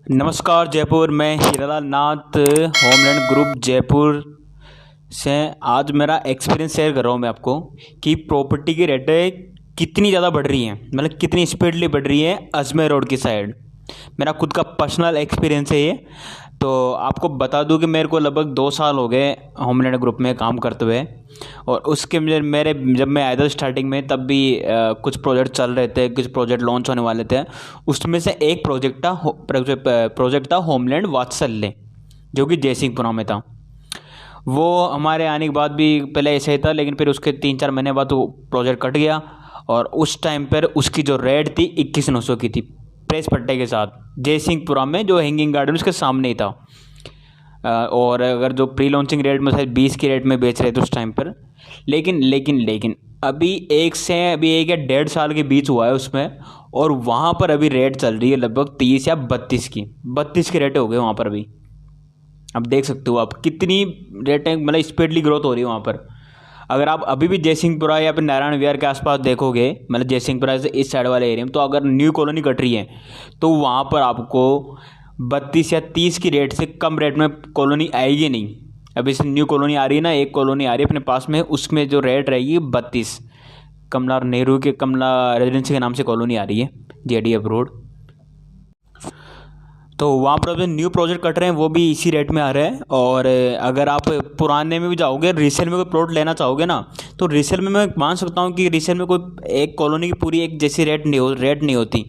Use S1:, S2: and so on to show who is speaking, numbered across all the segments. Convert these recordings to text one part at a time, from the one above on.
S1: नमस्कार जयपुर, मैं हीरालाल नाथ homeland group Jaipur से आज मेरा एक्सपीरियंस शेयर कर रहा हूँ मैं आपको कि प्रॉपर्टी की रेटें कितनी ज़्यादा बढ़ रही हैं, मतलब कितनी स्पीडली बढ़ रही हैं अजमेर रोड की साइड। मेरा खुद का पर्सनल एक्सपीरियंस है ये। तो आपको बता दूं कि मेरे को लगभग 2 साल हो गए होमलैंड ग्रुप में काम करते हुए। और उसके मेरे जब मैं आया था स्टार्टिंग में तब भी कुछ प्रोजेक्ट चल रहे थे, कुछ प्रोजेक्ट लॉन्च होने वाले थे। उसमें से एक प्रोजेक्ट था होमलैंड वात्सल्य, जो कि जयसिंहपुरा में था। वो हमारे आने के बाद भी पहले ऐसा ही था, लेकिन फिर उसके 3-4 महीने बाद वो प्रोजेक्ट कट गया। और उस टाइम पर उसकी जो रेट थी 21,900 की थी, प्रेस पट्टे के साथ, जयसिंहपुरा में जो हैंगिंग गार्डन उसके सामने ही था। और अगर जो प्री लॉन्चिंग रेट में शायद 20 की रेट में बेच रहे थे उस टाइम पर। लेकिन अभी अभी 1 या 1.5 साल के बीच हुआ है उसमें, और वहाँ पर अभी रेट चल रही है लगभग 30 या 32 की रेटें हो गई वहाँ पर अभी। अब देख सकते हो आप कितनी रेटें, मतलब स्पीडली ग्रोथ हो रही है वहाँ पर। अगर आप अभी भी जयसिंहपुरा या फिर नारायण विहार के आसपास देखोगे, मतलब जयसिंहपुरा से इस साइड वाले एरिया में, तो अगर न्यू कॉलोनी कट रही है तो वहाँ पर आपको 32 या 30 की रेट से कम रेट में कॉलोनी आएगी नहीं। अभी से न्यू कॉलोनी आ रही है ना, एक कॉलोनी आ रही है अपने पास में, उसमें जो रेट रहेगी 32। कमला नेहरू के कमला रेजिडेंसी के नाम से कॉलोनी आ रही है, JDF रोड। तो वहाँ पर जो न्यू प्रोजेक्ट कट रहे हैं वो भी इसी रेट में आ रहे हैं। और अगर आप पुराने में भी जाओगे, रीसेल में कोई प्लॉट लेना चाहोगे ना, तो रीसेल में मैं मान सकता हूँ कि रीसेल में कोई एक कॉलोनी की पूरी एक जैसी रेट नहीं होती।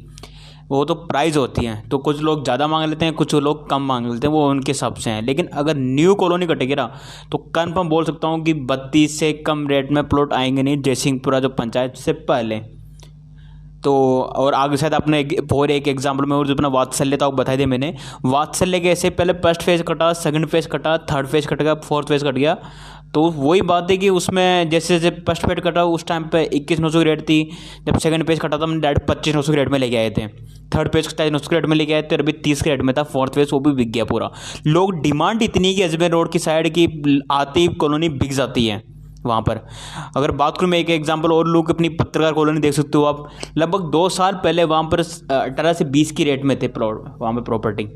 S1: वो तो प्राइस होती है, तो कुछ लोग ज़्यादा मांग लेते हैं, कुछ लोग कम मांग लेते हैं, वो उनके हिसाब से हैं। लेकिन अगर न्यू कॉलोनी कटेगी ना, तो कन्फर्म बोल सकता हूँ कि 32 से कम रेट में प्लॉट आएंगे नहीं जयसिंहपुरा जो पंचायत से पहले। तो और आगे शायद आपने और एक एग्जाम्पल में, और जो अपना वात्सल्य था वो बताई दिया मैंने। वात्सल्य के ऐसे पहले फर्स्ट फेज कटा, सेकंड फेज कटा, थर्ड फेज कट गया, फोर्थ फेज कट गया। तो वही बात है कि उसमें जैसे जैसे फर्स्ट फेज कटा उस टाइम पे 21,900 की रेट थी। जब सेकंड पेज कटा था हमने डायरेक्ट 25,900 की रेट में लेके आए थे। थर्ड पेज 27,900 की रेट में लेके आए थे, और अभी 30 की रेट में था। फोर्थ पेज वो भी बिक गया पूरा। लोग डिमांड इतनी कि अजमेर रोड की साइड की आती कॉलोनी बिक जाती है वहाँ पर। अगर बात करूँ मैं एक एग्जांपल और लूँ, अपनी पत्रकार कॉलोनी देख सकते हो आप। लगभग 2 साल पहले वहाँ पर 18 से 20 की रेट में थे प्लॉट, वहाँ पर प्रॉपर्टी।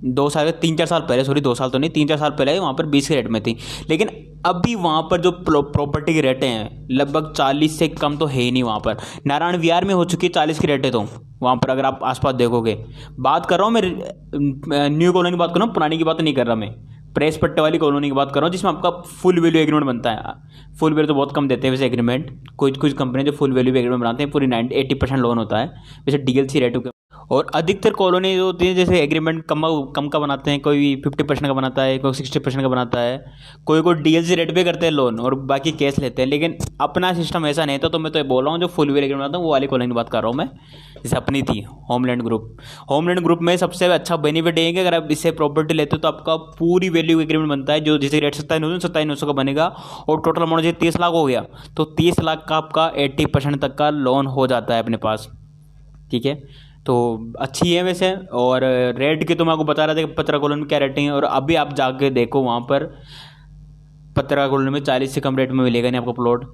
S1: 2 साल 3-4 साल पहले, सॉरी 2 साल तो नहीं, 3-4 साल पहले वहाँ पर 20 की रेट में थी। लेकिन अभी वहाँ पर जो प्रॉपर्टी की रेटें हैं लगभग 40 से कम तो है ही नहीं वहाँ पर। नारायण विहार में हो चुकी है 40 की रेटें, तो वहाँ पर अगर आप आसपास देखोगे। बात कर रहा हूँ मैं न्यू कॉलोनी की बात कर रहा हूँ, पुरानी की बात नहीं कर रहा मैं। प्रेस पट्टे वाली कॉलोनी की बात कर रहा हूँ, जिसमें आपका फुल वैल्यू एग्रीमेंट बनता है। फुल वैल्यू तो बहुत कम देते हैं वैसे एग्रीमेंट, कुछ कंपनी जो फुल वैल्यू एग्रीमेंट बनाते हैं, पूरी 80% लोन होता है वैसे DLC रेट। और अधिकतर कॉलोनी जो होती है जैसे एग्रीमेंट कम का बनाते हैं, कोई 50% का बनाता है, कोई 60% का बनाता है, कोई DLC रेट पे करते हैं लोन, और बाकी कैश लेते हैं। लेकिन अपना सिस्टम ऐसा नहीं था। तो मैं तो ये बोल रहा हूँ जो फुल वैल्यू एग्रीमेंट बनाता हूँ वो वाली कॉलोनी की बात कर रहा हूँ मैं, जैसे अपनी थी होमलैंड ग्रुप में सबसे अच्छा बेनिफिट ये है कि अगर आप इससे प्रॉपर्टी लेते हो तो आपका पूरी वैल्यू एग्रीमेंट बनता है, जो जैसे रेट 27,900 का बनेगा। और टोटल अमाउंट जैसे 30 लाख हो गया, तो 30 लाख का आपका 80% तक का लोन हो जाता है अपने पास। ठीक है, तो अच्छी है वैसे। और रेट की तो मैं आपको बता रहा था कि पत्रा कॉलोनी में क्या रेटिंग है। और अभी आप जाके देखो वहाँ पर पत्रा कॉलोनी में 40 से कम रेट में मिलेगा नहीं आपको प्लॉट।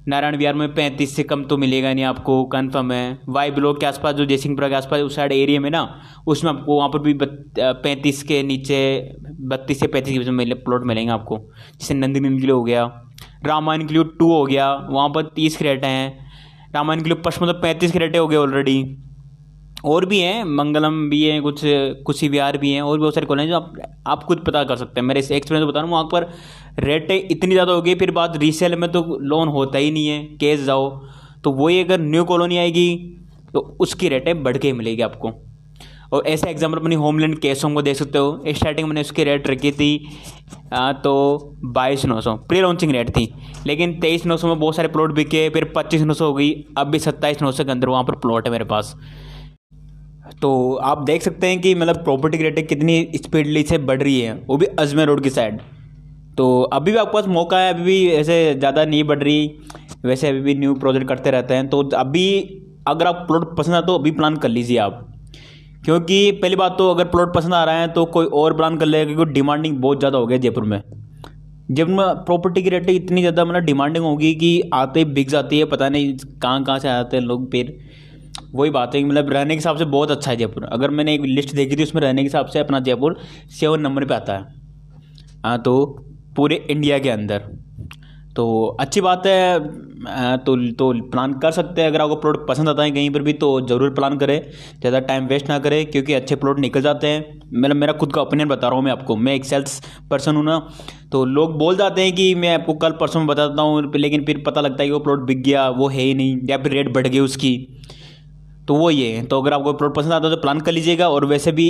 S1: नारायण विहार में 35 से कम तो मिलेगा नहीं आपको, कन्फर्म है। वाई ब्लॉक के आसपास जो जयसिंहपुरा के आसपास उस साइड एरिया में ना, उसमें आपको वहाँ पर भी 35 के नीचे, 32 से 35 के बीच में प्लॉट मिलेंगे आपको। जैसे नंदिनी इंक्लू हो गया, रामायण इंक्लू 2 हो गया, वहाँ पर 30 के रेटें हैं। रामायण इंक्लू पश्चिम मतलब 35 के रेटें हो गए ऑलरेडी। और भी हैं, मंगलम भी हैं, कुछ ही विहार भी हैं, और भी बहुत सारे कॉलेज जो आप खुद पता कर सकते हैं। मेरे इस एक्सपीरियंस बता रहा हूँ, वहाँ पर रेटें इतनी ज़्यादा हो गई। फिर बात रीसेल में तो लोन होता ही नहीं है, केस जाओ। तो वही अगर न्यू कॉलोनी आएगी तो उसकी रेटें बढ़ के ही मिलेगी आपको। और ऐसा एग्जाम्पल अपनी होमलैंड केसों को देख सकते हो। स्टार्टिंग मैंने उसकी रेट रखी थी तो 22,900 प्री लॉन्चिंग रेट थी। लेकिन 23,900 में बहुत सारे प्लॉट बिके, फिर 25,900 हो गई, अब भी 27,900 के अंदर वहाँ पर प्लॉट है मेरे पास। तो आप देख सकते हैं कि मतलब प्रॉपर्टी की रेटें कितनी स्पीडली से बढ़ रही है, वो भी अजमेर रोड की साइड। तो अभी भी आपके पास मौका है, अभी भी ऐसे ज़्यादा नहीं बढ़ रही, वैसे अभी भी न्यू प्रोजेक्ट करते रहते हैं। तो अभी अगर आप प्लॉट पसंद आता तो अभी प्लान कर लीजिए आप। क्योंकि पहली बात तो अगर प्लॉट पसंद आ रहा है तो कोई और प्लान कर लेगा, क्योंकि डिमांडिंग बहुत ज़्यादा हो गया जयपुर में। जब में प्रॉपर्टी की रेटें इतनी ज़्यादा मतलब डिमांडिंग होगी कि आते ही बिक जाती है, पता नहीं कहाँ कहाँ से आते हैं लोग। फिर वही बात है कि मतलब रहने के हिसाब से बहुत अच्छा है जयपुर। अगर मैंने एक लिस्ट देखी थी उसमें रहने के हिसाब से अपना जयपुर 7 नंबर पे आता है। हाँ, तो पूरे इंडिया के अंदर तो अच्छी बात है। तो प्लान कर सकते हैं। अगर आपको प्लॉट पसंद आता है कहीं पर भी तो ज़रूर प्लान करें, ज़्यादा टाइम वेस्ट ना करें, क्योंकि अच्छे प्लॉट निकल जाते हैं। मेरा खुद का ओपिनियन बता रहा हूँ मैं आपको, मैं एक सेल्स पर्सन हूँ ना। तो लोग बोल जाते हैं कि मैं आपको कल परसों में बताता हूँ, लेकिन फिर पता लगता है कि वो प्लॉट बिक गया, वो है ही नहीं, या फिर रेट बढ़ गई उसकी। तो वो ये है। तो अगर आपको प्लॉट पसंद आता है तो प्लान कर लीजिएगा। और वैसे भी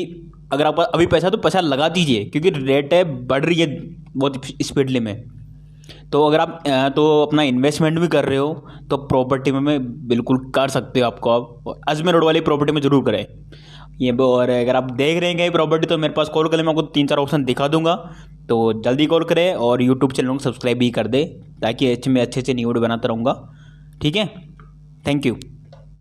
S1: अगर आपका अभी पैसा है तो पैसा लगा दीजिए, क्योंकि रेट है बढ़ रही है बहुत स्पीडली में। तो अगर आप तो अपना इन्वेस्टमेंट भी कर रहे हो तो प्रॉपर्टी में बिल्कुल कर सकते हो। आपको आप अजमेर रोड वाली प्रॉपर्टी में ज़रूर करें ये। और अगर आप देख रहे हैं कहीं प्रॉपर्टी तो मेरे पास कॉल करें, मैं आपको 3-4 ऑप्शन दिखा दूंगा। तो जल्दी कॉल करें और यूट्यूब चैनल को सब्सक्राइब भी कर दे, ताकि मैं अच्छे अच्छे न्यू वीडियो बनाता रहूँगा। ठीक है, थैंक यू।